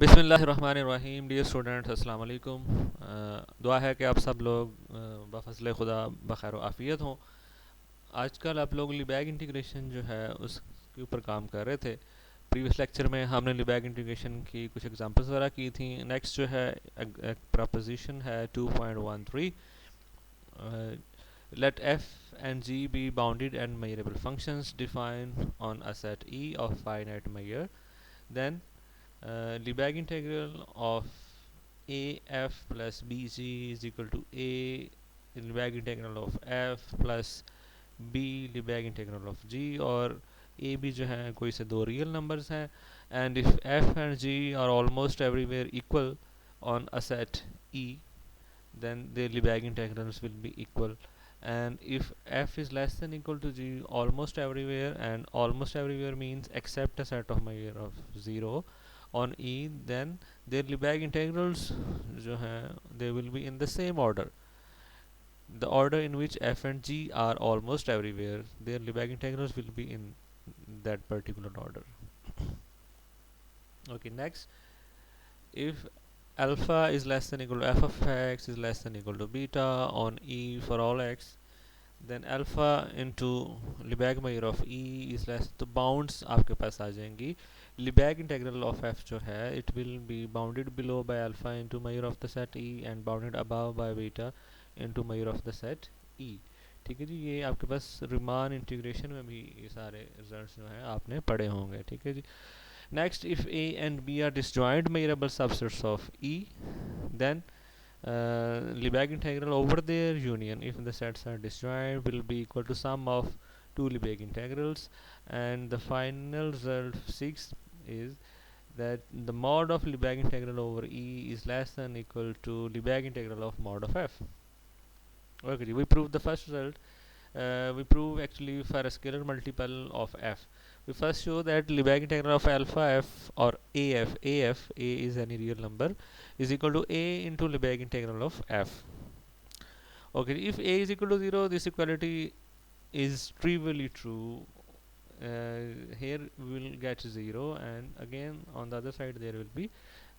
बिस्मिल्लाहिर्रहमानिर्रहीम। Dear students, अस्सलाम वालेकुम। दुआ है कि आप सब लोग बफज़ल खुदा बखैर आफ़ियत हों। आजकल आप लोग लिबैग इंटीग्रेशन जो है उसके ऊपर काम कर रहे थे। प्रीवियस लेक्चर में हमने लिबैग इंटीग्रेशन की कुछ एग्जांपल्स वगैरह की थी। नेक्स्ट जो है एक प्रपोजिशन है 2.13, let f and g be bounded and measurable functions defined on a set E of finite measure, then Lebesgue integral of AF plus BG is equal to A Lebesgue integral of F plus B Lebesgue integral of G, और A B जो है कोई से दो real numbers हैं, and if F and G are almost everywhere equal on a set E, then their Lebesgue integrals will be equal. And if F is less than equal to G almost everywhere, and almost everywhere means except a set of measure of 0 on E, then their Lebesgue integrals जो हैं they will be in the same order, the order in which F and G are almost everywhere. Their Lebesgue integrals will be in that particular order. Okay, next, if alpha is less than equal to f of x is less than equal to beta on E for all x, then alpha into Lebesgue measure of E is less, तो bounds आपके पास आ जाएंगी. Lebesgue integral of f जो है it will be bounded below by alpha into measure of the set E and bounded above by beta into measure of the set E. ठीक है जी, ये आपके पास रिमान इंटीग्रेशन में भी ये सारे रिजल्ट्स जो हैं आपने पढ़े होंगे. ठीक है जी. Next, if A and B are disjoint measurable subsets of E, then Lebesgue integral over their union, if the sets are disjoint, will be equal to sum of two Lebesgue integrals, and the final result 6 is that the mod of Lebesgue integral over E is less than equal to Lebesgue integral of mod of F. Okay, we proved the first result. We prove actually for a scalar multiple of f. We first show that Lebesgue integral of alpha f or AF, A is any real number, is equal to A into Lebesgue integral of f. Okay, if A is equal to 0, this equality is trivially true. Here we will get 0, and again on the other side there will be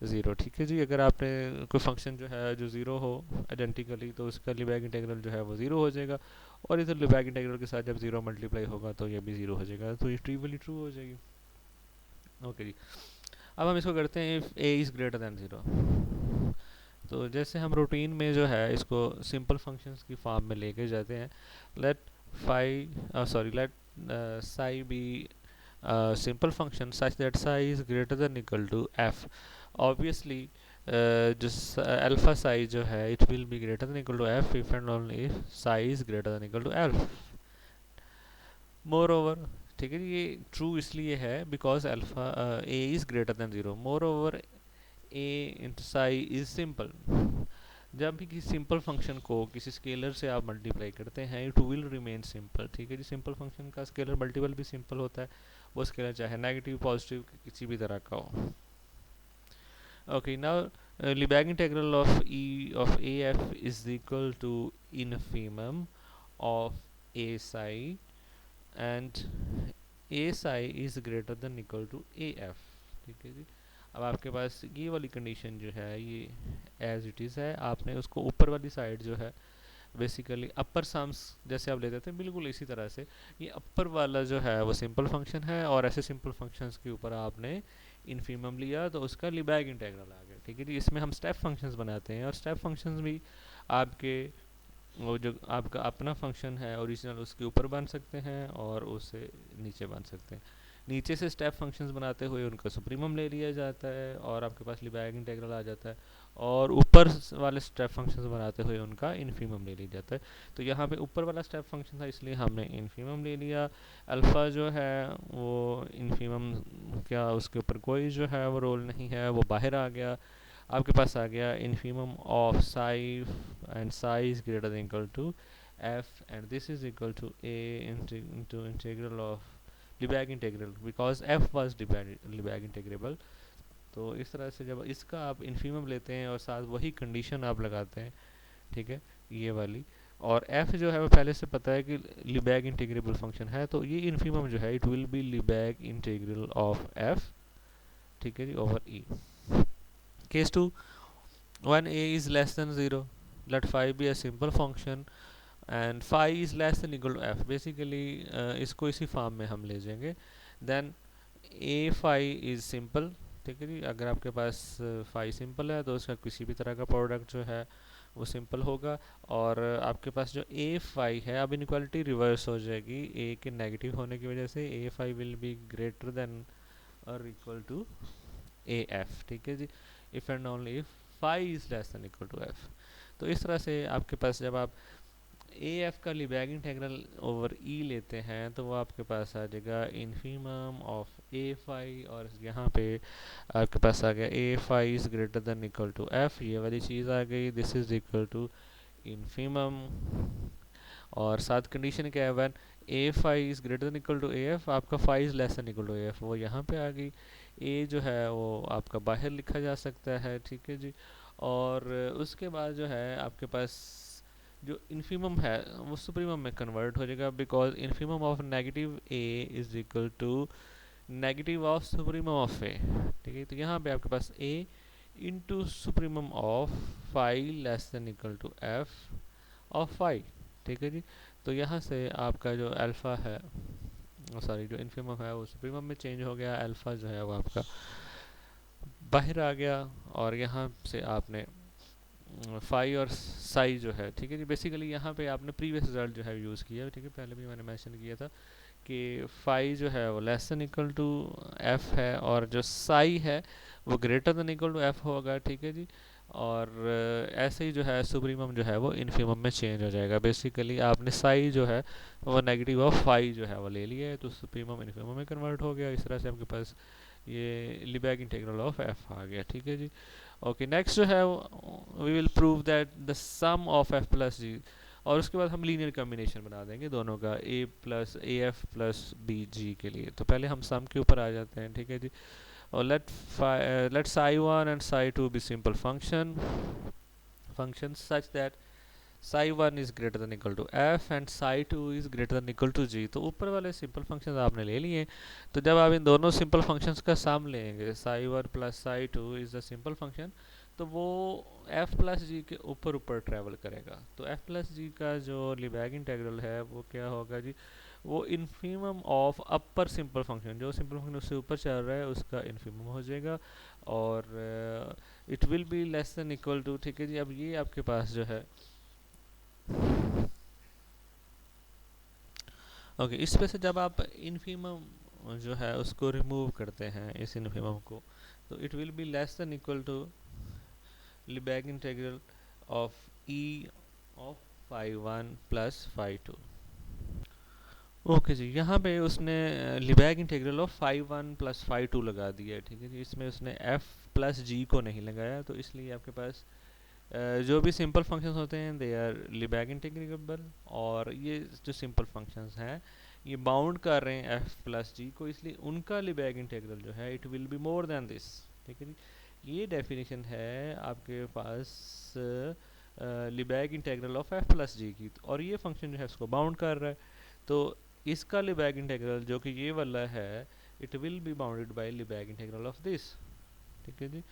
0. ठीक है जी. अगर आपने कोई function जो है जो 0 हो identically, तो उसका Lebesgue इंटीग्रल जो है वो 0 हो जाएगा, और इधर Lebesgue इंटीग्रल के साथ जब 0 मल्टीप्लाई होगा तो ये भी 0 हो जाएगा, तो ये ट्रिवियली ट्रू हो जाएगी. ओके जी. अब हम इसको करते हैं if a is greater than 0. तो जैसे हम रूटीन में जो है इसको सिंपल फंक्शंस की फॉर्म में लेके जाते हैं. Let let psi be a simple function such that psi is greater than equal to f. Obviously just alpha psi जो है it will be greater than equal to f if and only if psi is greater than equal to f. Moreover, ठीक है जी, ये true इसलिए है because alpha a is greater than 0. Moreover, a into psi is simple. जब भी किसी simple function को किसी स्केलर से आप मल्टीप्लाई करते हैं इट विल रिमेन सिंपल. ठीक है जी. सिंपल फंक्शन का स्केलर मल्टीपल भी सिंपल होता है, वो स्केलर चाहे नेगेटिव पॉजिटिव किसी भी तरह का हो. Okay, now Lebesgue integral of E of AF is equal to infimum of a psi, and a psi is greater than equal to AF. ठीक है जी. अब आपके पास ये वाली कंडीशन जो है ये एज इट इज़ है. आपने उसको ऊपर वाली साइड जो है बेसिकली अपर सम्स जैसे आप लेते थे बिल्कुल इसी तरह से, ये अपर वाला जो है वो सिंपल फंक्शन है, और ऐसे सिंपल फंक्शंस के ऊपर आपने इन्फीमम लिया तो उसका Lebesgue इंटीग्रल आ गया. ठीक है जी. इसमें हम स्टेप फंक्शंस बनाते हैं, और स्टेप फंक्शंस भी आपके वो जो आपका अपना फंक्शन है ओरिजिनल उसके ऊपर बन सकते हैं और उससे नीचे बन सकते हैं. नीचे से स्टेप फंक्शंस बनाते हुए उनका सुप्रीमम ले लिया जाता है और आपके पास Lebesgue इंटीग्रल आ जाता है, और ऊपर वाले स्टेप फंक्शंस बनाते हुए उनका इन्फीमम ले लिया जाता है. तो यहाँ पे ऊपर वाला स्टेप फंक्शन था इसलिए हमने इन्फीमम ले लिया. अल्फ़ा जो है वो इन्फीमम क्या उसके ऊपर कोई जो है वो रोल नहीं है, वो बाहर आ गया. आपके पास आ गया infimum of psi, and psi is greater than equal to f, and this is equal to a into integral of Lebesgue integral because f was Lebesgue integrable. तो इस तरह से जब इसका आप इन्फीमम लेते हैं और साथ वही कंडीशन आप लगाते हैं, ठीक है, ये वाली, और f जो है वो पहले से पता है कि Lebesgue इंटीग्रेबल फंक्शन है, तो ये इन्फीमम जो है it will B Lebesgue integral of f. ठीक है जी, over e. Case 2, when a is less than 0, let phi be a simple function and phi is less than equal to f. Basically इसको इसी form में हम ले जाएंगे. Then a phi is simple. ठीक है जी, अगर आपके पास फाई सिंपल है तो उसका किसी भी तरह का प्रोडक्ट जो है वो सिंपल होगा. और आपके पास जो ए फाई है, अब इनक्वालिटी रिवर्स हो जाएगी. ए के नेगेटिव होने की वजह से A phi will be greater than और इक्वल टू ए एफ. ठीक है जी, if and only if phi is less than equal to F. तो इस तरह से आपके पास जब आप ए एफ का लिबैग इंटेग्रल ओवर ई लेते हैं तो वो आपके पास आ जाएगा इन्फीमम ऑफ ए फाई. और यहाँ पे आपके पास आ गया A phi is greater than equal to F. ये वाली चीज़ आ गई, this is equal to infimum. और साथ कंडीशन क्या है, when A phi is greater than equal to A F, आपका phi is less than equal to A F, वो यहाँ पे आ गई. ए जो है वो आपका बाहर लिखा जा सकता है. ठीक है जी. और उसके बाद जो है आपके पास जो इन्फीमम है वो सुप्रीमम में कन्वर्ट हो जाएगा, because infimum of negative A is equal to negative of supremum of A. ठीक है, तो यहाँ पे आपके पास A into supremum of phi less than equal to F of phi. ठीक है जी. तो यहाँ से आपका जो अल्फ़ा है, सॉरी जो इन्फीमम है वो सुप्रीमम में चेंज हो गया, अल्फ़ा जो है वो आपका बाहर आ गया. और यहाँ से आपने फाई और साई जो है, ठीक है जी, बेसिकली यहाँ पे आपने प्रीवियस रिजल्ट जो है यूज़ किया. ठीक है, पहले भी मैंने मेंशन किया था कि फाई जो है वो less than equal to f है और जो साई है वो greater than equal to f होगा. ठीक है जी. और ऐसे ही जो है सुप्रीमम जो है वो इन्फीमम में चेंज हो जाएगा. बेसिकली आपने साई जो है वो नेगेटिव ऑफ फाई जो है वो ले लिया है, तो सुप्रीमम इन्फीमम में कन्वर्ट हो गया. इस तरह से आपके पास ये लिबैग इंटीग्रल ऑफ एफ आ गया. ठीक है जी. ओके, नेक्स्ट जो है we will prove that the sum of F plus G. और उसके बाद हम लीनियर कॉम्बिनेशन बना देंगे दोनों का, A plus A F plus B G के लिए. तो पहले हम सम के ऊपर आ जाते हैं. ठीक है जी. और let psi one and psi two be simple function such that psi 1 is greater than equal to f and psi 2 is greater than equal to g. तो ऊपर वाले सिंपल फंक्शंस आपने ले लिए. तो जब आप इन दोनों सिंपल फंक्शंस का सम लेंगे, psi 1 plus psi 2 is the simple function, तो वो f प्लस जी के ऊपर ऊपर ट्रैवल करेगा. तो f प्लस जी का जो लिबैग इंटीग्रल है वो क्या होगा जी, वो infimum of upper simple function, जो सिंपल फंक्शन उससे ऊपर चल रहा है उसका इन्फीमम हो जाएगा. और it will be less than equal to. ठीक है जी. अब ये आपके पास जो है ओके, इस पे से जब आप इन्फीमम जो है उसको रिमूव करते हैं, इस इन्फीमम को, तो it will be less than equal to Lebesgue integral of E of phi 1 plus phi 2. Okay जी, यहाँ पे उसने Lebesgue integral of phi 1 plus phi 2 लगा दिया है. ठीक है जी. इसमें उसने एफ प्लस जी को नहीं लगाया, तो इसलिए आपके पास जो भी सिंपल फंक्शंस होते हैं दे आर लिबैग इंटीग्रेबल. और ये जो सिंपल फंक्शंस हैं ये बाउंड कर रहे हैं एफ प्लस जी को, इसलिए उनका लिबैग इंटीग्रल जो है it will be more than this. ठीक है जी. ये डेफिनेशन है आपके पास लिबैग इंटीग्रल ऑफ एफ प्लस जी की. और ये फंक्शन जो है उसको बाउंड कर रहा है, तो इसका लिबैग इंटीग्रल जो कि ये वाला है it will be bounded by Lebesgue integral of this. ठीक है जी.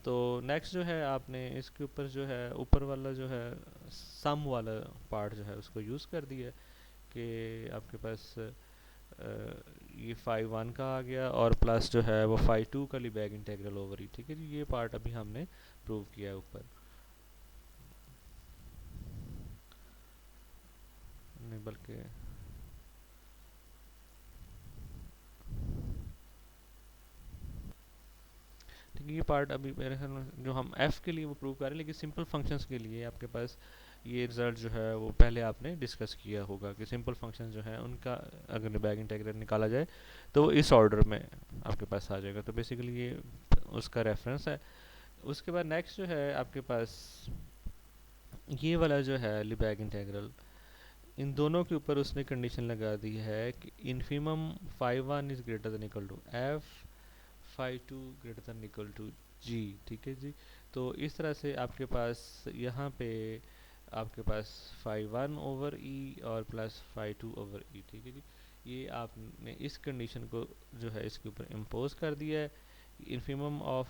तो नेक्स्ट जो है आपने इसके ऊपर जो है ऊपर वाला जो है सम वाला पार्ट जो है उसको यूज़ कर दिया कि आपके पास ये फाई 1 का आ गया और प्लस जो है वो फाई 2 का लिबैग इंटीग्रल ओवर ही. ठीक है जी. ये पार्ट अभी हमने प्रूव किया है ऊपर. नहीं बल्कि ठीक है, ये पार्ट अभी मेरे ख्याल में जो हम f के लिए वो प्रूव कर रहे हैं, लेकिन सिंपल फंक्शंस के लिए आपके पास ये रिजल्ट जो है वो पहले आपने डिस्कस किया होगा कि सिंपल फंक्शन जो है उनका अगर लिबैग इंटीग्रल निकाला जाए तो वो इस ऑर्डर में आपके पास आ जाएगा. तो बेसिकली ये उसका रेफरेंस है. उसके बाद नेक्स्ट जो है आपके पास ये वाला जो है लिबैग इंटीग्रल, इन दोनों के ऊपर उसने कंडीशन लगा दी है कि infimum phi 1 is greater than equal to F, phi 2 greater than equal to G. ठीक है जी. तो इस तरह से आपके पास यहाँ पे आपके पास फाई 1 ओवर ई और प्लस फाई 2 ओवर ई. ठीक है जी. ये आपने इस कंडीशन को जो है इसके ऊपर इम्पोज कर दिया है. इन्फीमम ऑफ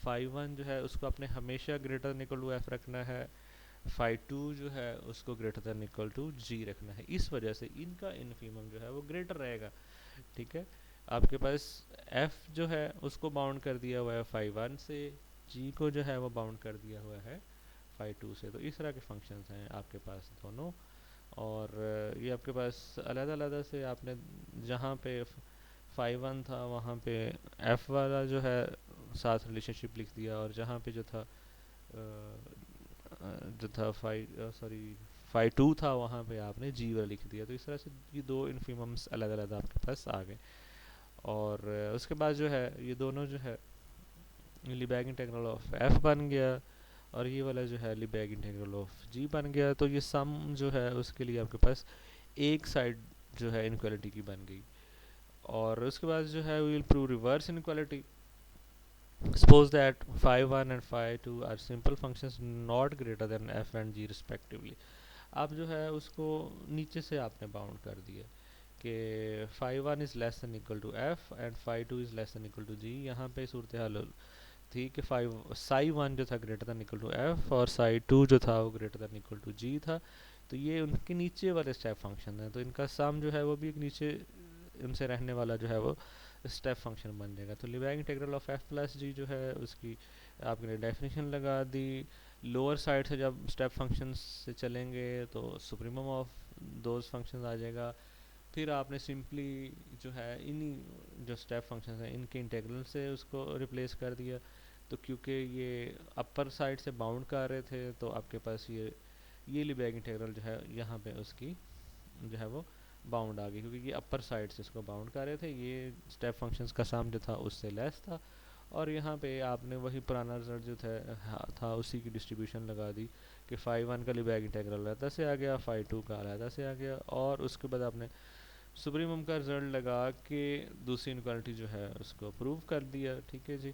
फाई वन जो है उसको आपने हमेशा greater than equal to f रखना है, फाई टू जो है उसको greater than equal to g रखना है। इस वजह से इनका इन्फीमम जो है वो ग्रेटर रहेगा। ठीक है, आपके पास एफ जो है उसको बाउंड कर दिया हुआ है फाई वन से, जी को जो है वो बाउंड कर दिया हुआ है फाई टू से। तो इस तरह के फंक्शंस हैं आपके पास दोनों, और ये आपके पास अलग अलग से आपने जहाँ पे फाई वन था वहाँ पे एफ वाला जो है साथ रिलेशनशिप लिख दिया, और जहाँ पे जो था फाई टू था वहाँ पे आपने जी वाला लिख दिया। तो इस तरह से ये दो इन्फीमम्स अलग अलग आपके पास आ गए। और उसके बाद जो है ये दोनों जो है लिबैग इंटीग्रल ऑफ एफ बन गया, और ये वाला जो है लिबैग इंटीग्रल ऑफ जी बन गया। तो ये सम जो है उसके लिए आपके पास एक साइड जो है इनक्वालिटी की बन गई। और उसके बाद जो है we will prove reverse inequality. Suppose that phi 1 and phi 2 are simple functions not greater than f and g respectively. आप जो है उसको नीचे से आपने बाउंड कर दिया कि phi 1 is less than equal to f and phi 2 is less than equal to g। यहाँ पे सूरत हाल थी कि psi 1 जो था greater than equal to f और psi 2 जो था वो greater than equal to g था। तो ये उनके नीचे वाले स्टेप फंक्शन है, तो इनका सम जो है वो भी एक नीचे उनसे रहने वाला जो है वो स्टेप फंक्शन बन जाएगा। तो लिबैग इंटीग्रल ऑफ एफ प्लस जी जो है उसकी आपने डेफिनेशन लगा दी। लोअर साइड से जब स्टेप फंक्शन से चलेंगे तो सुप्रीमम ऑफ दोज फंक्शन आ जाएगा। फिर आपने सिंपली जो है इन्हीं जो स्टेप फंक्शन हैं इनके इंटीग्रल से उसको रिप्लेस कर दिया। तो क्योंकि ये अपर साइड से बाउंड कर रहे थे तो आपके पास ये लिबैग इंटीग्रल जो है यहाँ पे उसकी जो है वो बाउंड आ गई, क्योंकि ये अपर साइड से इसको बाउंड कर रहे थे। ये स्टेप फंक्शंस का सम जो था उससे लेस था, और यहाँ पे आपने वही पुराना रिजल्ट जो था उसी की डिस्ट्रीब्यूशन लगा दी कि फाई वन का लिबैग इंटीग्रल अलहदा से आ गया, फाई टू का अलहदा से आ गया, और उसके बाद आपने सुप्रीमम का रिजल्ट लगा के दूसरी इनक्वालिटी जो है उसको प्रूव कर दिया। ठीक है जी,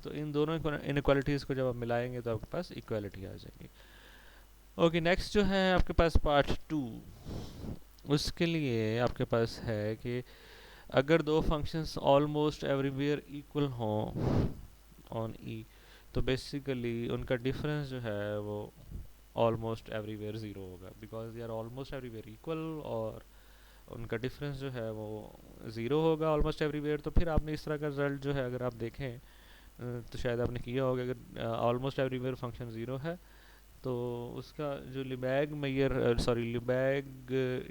तो इन दोनों इनक्वालिटीज़ को जब आप मिलाएंगे तो आपके पास इक्वालिटी आ जाएगी। ओके, नेक्स्ट जो है आपके पास पार्ट टू। उसके लिए आपके पास है कि अगर दो फंक्शंस ऑलमोस्ट एवरीवेयर इक्वल हों ऑन ई, तो बेसिकली उनका डिफरेंस जो है वो ऑलमोस्ट एवरीवेयर ज़ीरो होगा, because they are almost everywhere equal, और उनका डिफरेंस जो है वो ज़ीरो होगा ऑलमोस्ट एवरीवेयर। तो फिर आपने इस तरह का रिजल्ट जो है अगर आप देखें तो शायद आपने किया होगा, अगर ऑलमोस्ट एवरीवेयर फंक्शन ज़ीरो है तो उसका जो लिबैग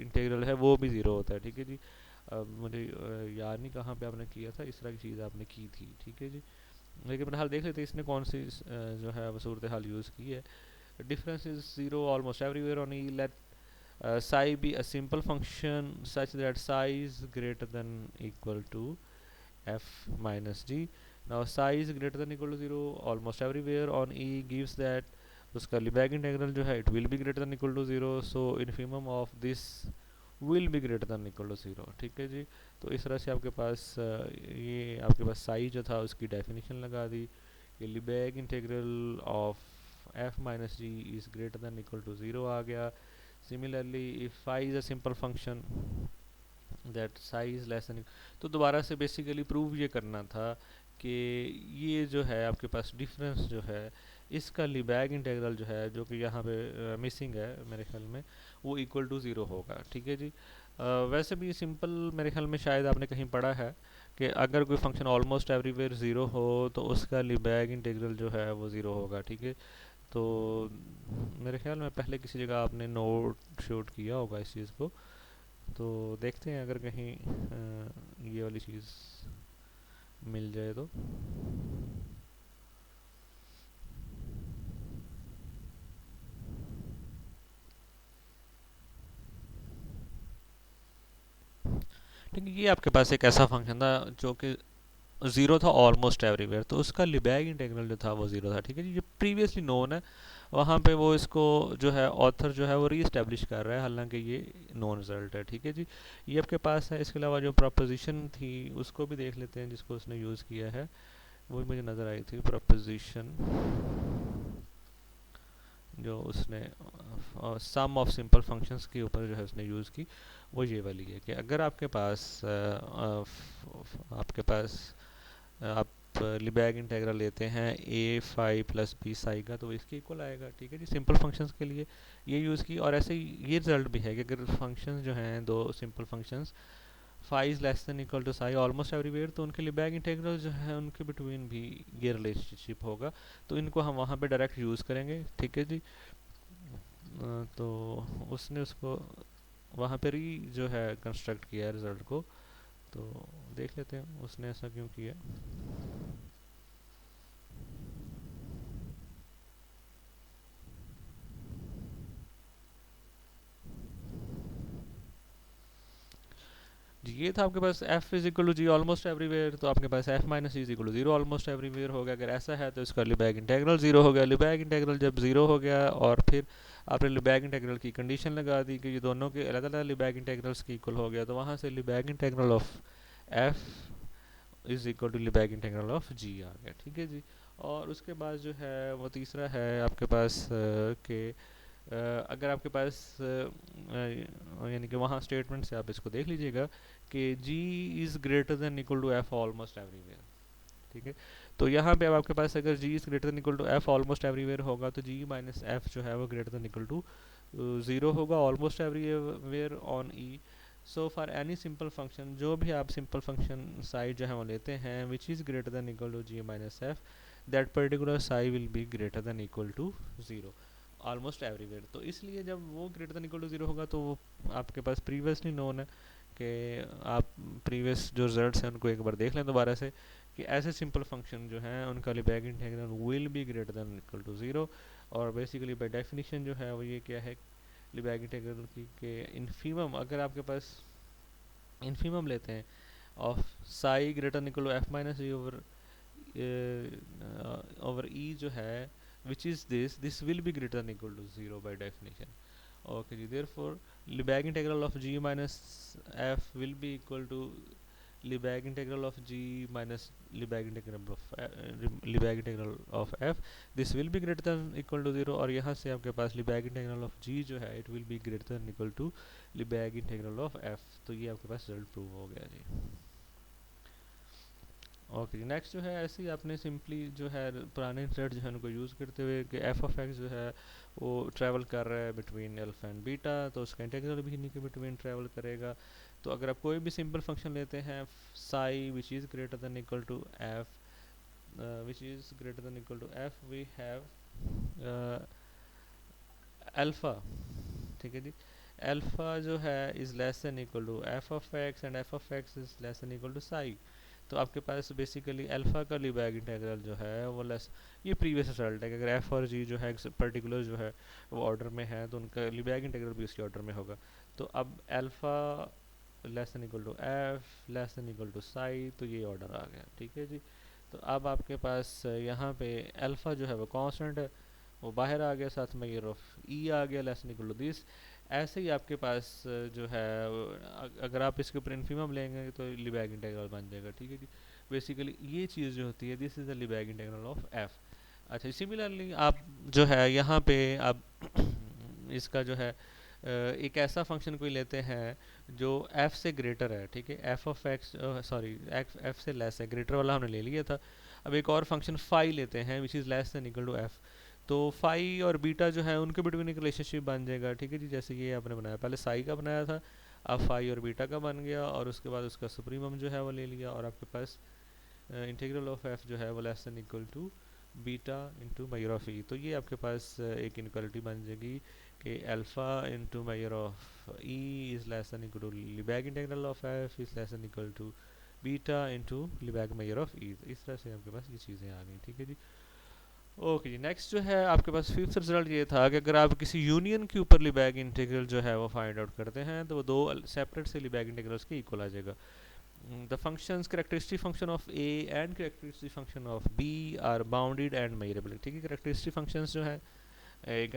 इंटीग्रल है वो भी ज़ीरो होता है। ठीक है जी, मुझे याद नहीं कहाँ पे आपने किया था, इस तरह की चीज़ आपने की थी। ठीक है जी, लेकिन बहरहाल देख लेते हैं इसने कौन सी जो है वो सूरत हाल यूज़ की है। Difference is zero almost everywhere on E. Let psi be a simple function such that psi is greater than equal to f minus g. Now psi is greater than equal to 0 almost everywhere on E gives that उसका लिबैग integral जो है it will be greater than equal to zero, so infimum of this will be greater than equal to zero. ठीक है जी, तो इस तरह से आपके पास ये आपके पास साई जो था उसकी डेफिनेशन लगा दी कि Lebesgue integral of F minus G is greater than equal to zero आ गया। Similarly if phi is a simple function that psi is less than, तो दोबारा से बेसिकली प्रूव ये करना था कि ये जो है आपके पास डिफरेंस जो है इसका लिबैग इंटीग्रल जो है जो कि यहाँ पे मिसिंग है मेरे ख्याल में, वो इक्वल टू ज़ीरो होगा। ठीक है जी, वैसे भी सिंपल मेरे ख्याल में शायद आपने कहीं पढ़ा है कि अगर कोई फंक्शन ऑलमोस्ट एवरीवेयर ज़ीरो हो तो उसका लिबैग इंटीग्रल जो है वो ज़ीरो होगा। ठीक है, तो मेरे ख्याल में पहले किसी जगह आपने नोट शूट किया होगा इस चीज़ को, तो देखते हैं अगर कहीं ये वाली चीज़ मिल जाए तो। ठीक है, ये आपके पास एक ऐसा फंक्शन था जो कि ज़ीरो था ऑलमोस्ट एवरीवेयर, तो उसका लिबैग इंटीग्रल जो था वो ज़ीरो था। ठीक है जी, जो प्रीवियसली नोन है वहाँ पे वो इसको जो है ऑथर जो है वो री इस्टेब्लिश कर रहा है, हालांकि ये नोन रिजल्ट है। ठीक है जी, ये आपके पास है। इसके अलावा जो प्रोपोजिशन थी उसको भी देख लेते हैं जिसको उसने यूज़ किया है, वो भी मुझे नज़र आई थी प्रोपोजिशन जो उसने सम ऑफ सिंपल फंक्शंस के ऊपर जो है उसने यूज़ की, वो ये वाली है कि अगर आपके पास लिबैग इंटेग्रल लेते हैं ए फाई प्लस बी साई का, तो इसके इक्वल आएगा। ठीक है जी, सिंपल फंक्शंस के लिए ये यूज़ की। और ऐसे ही ये रिजल्ट भी है कि अगर फंक्शंस जो हैं दो simple functions phi is less than equal to psi almost everywhere, तो उनके लिबैग इंटेग्रल जो है उनके बिटवीन भी ये रिलेशनशिप होगा, तो इनको हम वहाँ पे डायरेक्ट यूज़ करेंगे। ठीक है जी। तो उसने उसको वहाँ पर ही जो है कंस्ट्रक्ट किया है रिज़ल्ट को, तो देख लेते हैं उसने ऐसा क्यों किया। जी ये था आपके पास f is equal to g almost everywhere, तो आपके पास f minus is equal to zero almost everywhere हो गया। अगर ऐसा है तो इसका लिबैग इंटेग्रल जीरो हो गया। लिबैग इंटेग्रल जब जीरो हो गया और फिर आपने लिबैग इंटेग्रल की कंडीशन लगा दी कि ये दोनों के अलग अलग लिबैग इंटेग्रल्स की इक्वल हो गया, तो वहाँ से Lebesgue integral of f is equal to Lebesgue integral of g आ गया। ठीक है जी। और उसके बाद जो है वो तीसरा है आपके पास के अगर आपके पास यानी कि वहाँ स्टेटमेंट से आप इसको देख लीजिएगा कि g is greater than equal to f almost everywhere. ठीक है, तो यहाँ पे अब आपके पास अगर g is greater than equal to f almost everywhere होगा तो g माइनस f जो है वो greater than equal to zero होगा almost everywhere on e। So for any simple function, जो भी आप सिंपल फंक्शन साइड जो है वो लेते हैं which is greater than equal to g minus f, that particular psi will be greater than equal to zero almost everywhere. तो इसलिए जब वो greater than equal to zero होगा तो वो आपके पास प्रीवियसली नोन है कि आप प्रीवियस जो रिजल्ट्स हैं उनको एक बार देख लें दोबारा से, कि ऐसे सिंपल फंक्शन जो हैं उनका Lebesgue integral will be greater than equal to zero. और बेसिकली बाय डेफिनेशन जो है वो ये क्या है लिबैग इंटीग्रल की, कि इन्फीमम अगर आपके पास इन्फीमम लेते हैं of psi greater than equal to F minus E over E जो है which is this will be greater than equal to 0 by definition. Okay ji, therefore Lebesgue integral of g minus f will be equal to Lebesgue integral of g minus Lebesgue integral of Lebesgue integral of f, this will be greater than equal to 0। और यहाँ से आपके पास Lebesgue integral of g जो है it will be greater than equal to Lebesgue integral of f, तो ये आपके पास result prove हो गया जी। ओके जी, नेक्स्ट जो है ऐसे ही आपने सिंपली जो है पुराने इंटरनेट जो है उनको यूज़ करते हुए कि एफ ऑफ एक्स जो है वो ट्रैवल कर रहा है बिटवीन अल्फा एंड बीटा, तो उसका इंटीग्रल भी इन्हीं के बिटवीन ट्रैवल करेगा। तो अगर आप कोई भी सिंपल फंक्शन लेते हैं psi which is greater than equal to F which is greater than equal to F, we have alpha. ठीक है जी, अल्फ़ा जो है is less than equal to F of X and F of X is less than equal to psi. तो आपके पास basically alpha का लिबैग integral जो है वो लेस, ये प्रीवियस रिजल्ट है कि अगर एफ और जी जो है पर्टिकुलर जो है वो ऑर्डर में है तो उनका लिबैग इंटीग्रल भी उसके ऑर्डर में होगा। तो अब alpha less than equal to F less than equal to psi, तो ये ऑर्डर आ गया। ठीक है जी, तो अब आपके पास यहाँ पे अल्फ़ा जो है वो कांस्टेंट है, वो बाहर आ गया, साथ में ये रफ ई आ गया less than equal to this. ऐसे ही आपके पास जो है अगर आप इसके ऊपर इन्फीमम लेंगे तो लिबैग इंटीग्रल बन जाएगा। ठीक है जी, बेसिकली ये चीज़ जो होती है this is the Lebesgue integral of F. अच्छा, सिमिलरली आप जो है यहाँ पे आप इसका जो है एक ऐसा फंक्शन कोई लेते हैं जो f से ग्रेटर है। ठीक है, f of x sorry f से लेस है, ग्रेटर वाला हमने ले लिया था। अब एक और फंक्शन फाई लेते हैं which is less than equal to f, तो फाई और बीटा जो है उनके बिटवीन एक रिलेशनशिप बन जाएगा। ठीक है जी, जैसे ये आपने बनाया, पहले साई का बनाया था, अब फाई और बीटा का बन गया, और उसके बाद उसका सुप्रीमम जो है वो ले लिया, और आपके पास इंटीग्रल ऑफ एफ जो है वो less than equal to beta into measure of E. तो ये आपके पास एक इनक्वालिटी बन जाएगी कि alpha into measure of E is less than equal to Lebesgue integral of F is less than equal to beta into Lebesgue measure of E. इस तरह से आपके पास ये चीज़ें आ गई। ठीक है जी, ओके जी, नेक्स्ट जो है आपके पास फिफ्थ रिजल्ट ये था कि अगर आप किसी यूनियन के ऊपर लिबैग इंटीग्रल जो है वो फाइंड आउट करते हैं तो वो दो सेपरेट से लिबैग इंटीग्रल्स के इक्वल आ जाएगा। The functions characteristic function of A and characteristic function of B are bounded and measurable। ठीक है, characteristic functions जो है एक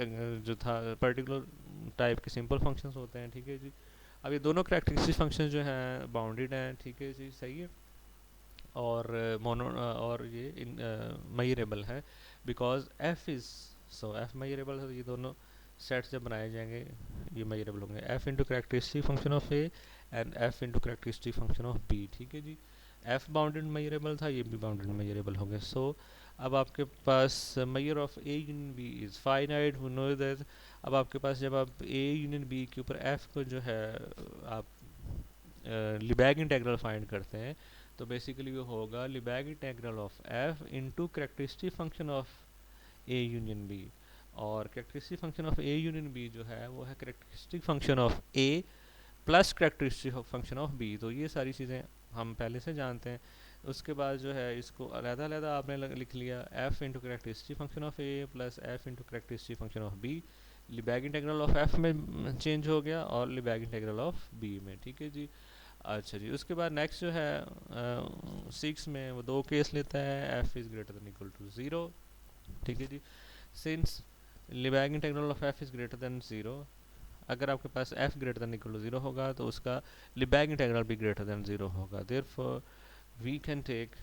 जो था पर्टिकुलर टाइप के सिंपल फंक्शंस होते हैं। ठीक है जी, अब ये दोनों characteristic functions जो हैं बाउंडेड हैं। ठीक है जी, सही है, और मोनो और ये मेजरेबल है because f is so f measurable है, तो ये दोनों सेट्स जब बनाए जाएंगे ये मेजरेबल होंगे। f into characteristic function of A and f into characteristic function of B. ठीक है जी, एफ बाउंडेड मेजरेबल था, ये भी बाउंडेड मेजरेबल हो गया. सो अब आपके पास measure of A union B is finite, we know that. अब आपके पास जब आप ए यूनियन बी के ऊपर एफ को जो है आप लिबैग इंटेग्रल फाइंड करते हैं, तो बेसिकली वो होगा Lebesgue integral of F into characteristic function of A union B. और characteristic function of A union B जो है वो है characteristic function of A plus characteristic function of B. तो ये सारी चीज़ें हम पहले से जानते हैं. उसके बाद जो है इसको अलग-अलग आपने लिख लिया, F into characteristic function of A plus F into characteristic function of B. Lebesgue integral of F में चेंज हो गया और लिबैग इंटेग्रल ऑफ बी में. ठीक है जी. अच्छा जी. उसके बाद नेक्स्ट जो है 6 में वो दो केस लेता है, F is greater than equal to 0. ठीक है जी. Since Lebesgue integral of F is greater than 0, अगर आपके पास f greater than equal to 0 होगा तो उसका लिबैग इंटेग्रल भी ग्रेटर देन 0 होगा. देयरफॉर वी कैन टेक,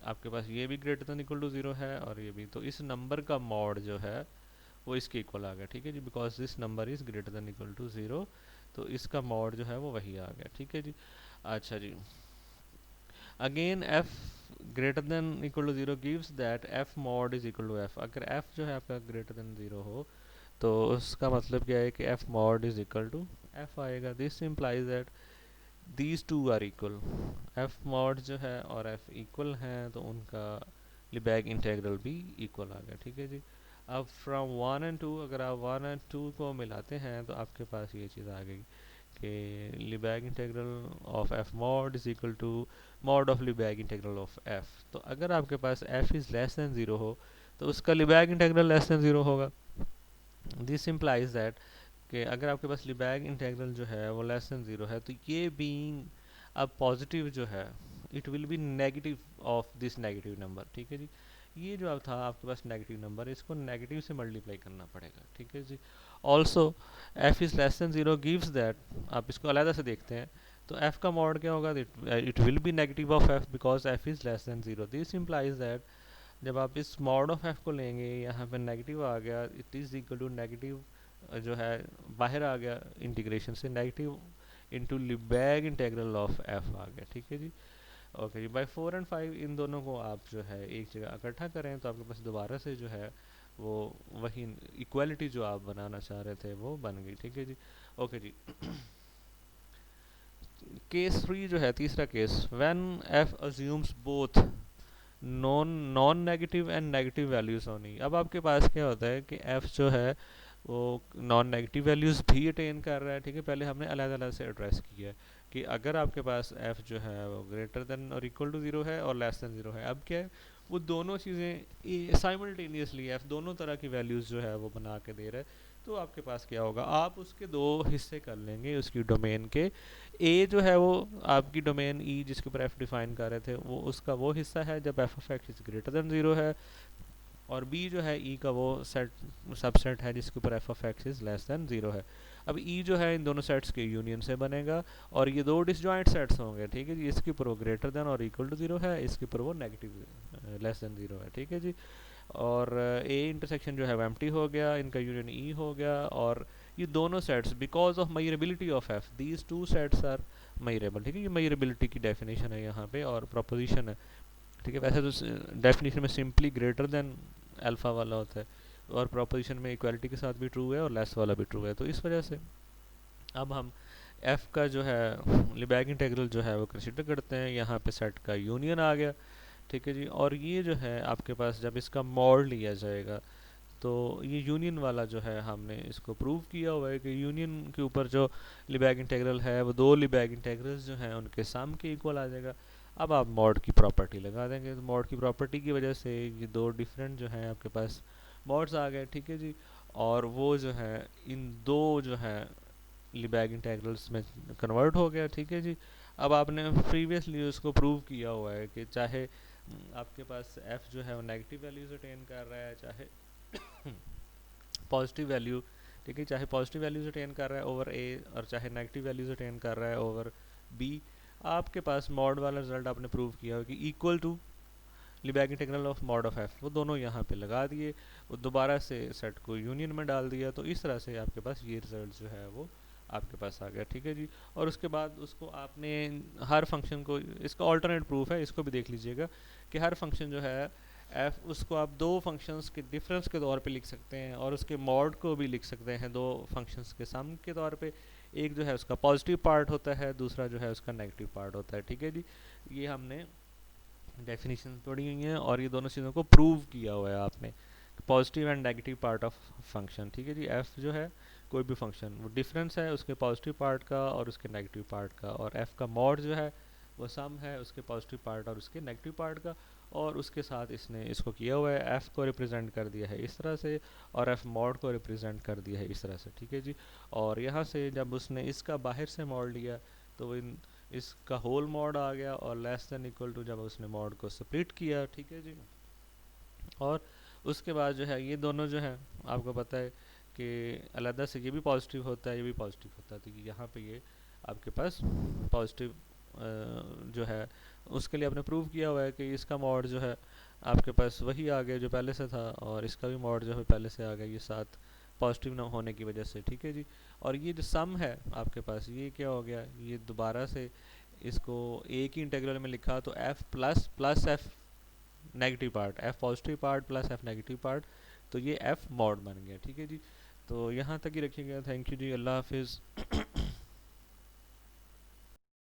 आपके पास ये भी ग्रेटर देन इक्वल टू 0 है और ये भी, तो इस नंबर का मॉड जो है वो इसके इक्वल आ गया. ठीक है जी. Because this number is greater than equal to 0, तो इसका मॉड जो है वो वही आ गया. ठीक है जी. अच्छा जी. Again f greater than equal to 0 gives that f mod is equal to f. अगर f जो है आपका ग्रेटर देन 0 हो तो उसका मतलब क्या है कि f mod is equal to f आएगा. This implies that these two are equal. f mod जो है और f इक्वल हैं तो उनका लिबैग इंटेग्रल भी इक्वल आ गया. ठीक है जी. अब फ्रॉम 1 एंड 2, अगर आप 1 एंड 2 को मिलाते हैं तो आपके पास ये चीज़ आ गई कि Lebesgue integral of f mod is equal to mod of Lebesgue integral of f. तो अगर आपके पास f इज़ लेस देन 0 हो तो उसका लिबैग इंटेग्रल लेस देन 0 होगा. दिस इम्प्लाइज दैट कि अगर आपके पास लिबैग इंटेग्रल जो है वो लेस देन 0 है तो ये बीइंग अब पॉजिटिव जो है it will be negative of this negative number. ठीक है जी. ये जो अब था आपके पास नेगेटिव नंबर, इसको नेगेटिव से मल्टीप्लाई करना पड़ेगा. ठीक है जी. Also f is less than 0 gives that, आप इसको अलग से देखते हैं तो f का मॉड क्या होगा, it will be negative of f because f is less than 0. This implies that जब आप इस मॉड ऑफ f को लेंगे, यहाँ पे नेगेटिव आ गया, it is equal to negative जो है बाहर आ गया इंटीग्रेशन से, negative into Lebesgue integral of f आ गया. ठीक है जी. ओके जी. बाय 4 एंड 5 इन दोनों को आप जो है एक जगह इकट्ठा करें तो आपके पास दोबारा से जो है वो वही इक्वालिटी जो आप बनाना चाह रहे थे वो बन गई. ठीक है जी. ओके जी. केस 3 जो है तीसरा case, when f assumes both non negative and negative values होनी. अब आपके पास क्या होता है कि f जो है वो नॉन नेगेटिव वैल्यूज भी अटेन कर रहा है. ठीक है. पहले हमने अलग अलग से एड्रेस किया है कि अगर आपके पास f जो है वो ग्रेटर देन और इक्वल टू 0 है और लेस देन 0 है, अब क्या है वो दोनों चीज़ें साइमल्टेनियसली f दोनों तरह की वैल्यूज़ जो है वो बना के दे रहा है. तो आपके पास क्या होगा, आप उसके दो हिस्से कर लेंगे उसकी डोमेन के. ए जो है वो आपकी डोमेन ई जिसके ऊपर f डिफाइन कर रहे थे वो उसका वो हिस्सा है जब f of x is greater than 0 है, और बी जो है ई का वो सेट सबसेट है जिसके ऊपर f of x is less than 0 है. अब ई जो है इन दोनों सेट्स के यूनियन से बनेगा और ये दो डिसजॉइंट सेट्स होंगे. ठीक है जी. इसके ऊपर वो ग्रेटर देन और इक्वल टू 0 है, इसके ऊपर वो नेगेटिव लेस देन 0 है. ठीक है जी. और ए इंटरसेक्शन जो है वो एम्प्टी हो गया, इनका यूनियन ई हो गया, और ये दोनों sets because of measurability of F these two sets are measurable. ठीक है. ये मेजरेबिलिटी की डेफिनेशन है यहाँ पे और प्रोपोजिशन है. ठीक है. वैसे तो डेफिनेशन में सिंपली ग्रेटर देन अल्फा वाला होता है और प्रोपोजिशन में इक्वालिटी के साथ भी ट्रू है और लेस वाला भी ट्रू है. तो इस वजह से अब हम f का जो है लिबैग इंटेग्रल जो है वो कंसिडर करते हैं. यहाँ पे सेट का यूनियन आ गया. ठीक है जी. और ये जो है आपके पास जब इसका मॉड लिया जाएगा तो ये यूनियन वाला जो है हमने इसको प्रूव किया हुआ है कि यूनियन के ऊपर जो लिबैग इंटेग्रल है वो दो लिबैग इंटेग्रल्स जो हैं उनके सम के इक्वल आ जाएगा. अब आप मॉड की प्रॉपर्टी लगा देंगे तो मॉड की प्रॉपर्टी की वजह से ये दो डिफरेंट जो हैं आपके पास मॉड्स आ गए. ठीक है जी. और वो जो है इन दो जो है लिबैग इंटेग्रल्स में कन्वर्ट हो गया. ठीक है जी. अब आपने प्रीवियसली उसको प्रूव किया हुआ है कि चाहे आपके पास f जो है वो नेगेटिव वैल्यूज अटेन कर रहा है चाहे पॉजिटिव वैल्यू. ठीक है. चाहे पॉजिटिव वैल्यूज अटेन कर रहा है ओवर a और चाहे नेगेटिव वैल्यूज अटेन कर रहा है ओवर b, आपके पास मॉड वाला रिजल्ट आपने प्रूव किया हो कि equal to Lebesgue integral of mod of f, वो दोनों यहाँ पे लगा दिए, वो दोबारा से सेट को यूनियन में डाल दिया. तो इस तरह से आपके पास ये रिजल्ट जो है वो आपके पास आ गया, ठीक है जी। और उसके बाद उसको आपने हर फंक्शन को, इसका ऑल्टरनेट प्रूफ है, इसको भी देख लीजिएगा कि हर फंक्शन जो है एफ, उसको आप दो फंक्शंस के डिफरेंस के तौर पे लिख सकते हैं और उसके मॉड को भी लिख सकते हैं दो फंक्शंस के सम के तौर पे। एक जो है उसका पॉजिटिव पार्ट होता है, दूसरा जो है उसका नेगेटिव पार्ट होता है, ठीक है जी। ये हमने डेफिनेशन पढ़ी हुई हैं और ये दोनों चीज़ों को प्रूव किया हुआ है आपने, positive and negative part of function, ठीक है जी। एफ जो है कोई भी फंक्शन, वो डिफरेंस है उसके पॉजिटिव पार्ट का और उसके नेगेटिव पार्ट का, और एफ का मॉड जो है वो सम है उसके पॉजिटिव पार्ट और उसके नेगेटिव पार्ट का। और उसके साथ इसने इसको किया हुआ है, एफ को रिप्रेजेंट कर दिया है इस तरह से और एफ मॉड को रिप्रेजेंट कर दिया है इस तरह से, ठीक है जी। और यहाँ से जब उसने इसका बाहर से मॉड लिया तो इन इसका होल मॉड आ गया, और लेस देन इक्वल टू जब उसने मॉड को स्प्लिट किया, ठीक है जी। और उसके बाद जो है ये दोनों जो है आपको पता है कि अलग से ये भी पॉजिटिव होता है, ये भी पॉजिटिव होता है, तो यहाँ पे ये आपके पास पॉजिटिव जो है उसके लिए आपने प्रूव किया हुआ है कि इसका मॉड जो है आपके पास वही आ गया जो पहले से था, और इसका भी मॉड जो है पहले से आ गया ये साथ पॉजिटिव ना होने की वजह से, ठीक है जी। और ये जो सम है आपके पास ये क्या हो गया, ये दोबारा से इसको एक ही इंटीग्रल में लिखा तो F plus plus F negative part, F positive part plus F negative part, तो ये एफ मॉड बन गया, ठीक है जी। तो यहाँ तक ही रखिएगा, थैंक यू जी, अल्लाह हाफिज़।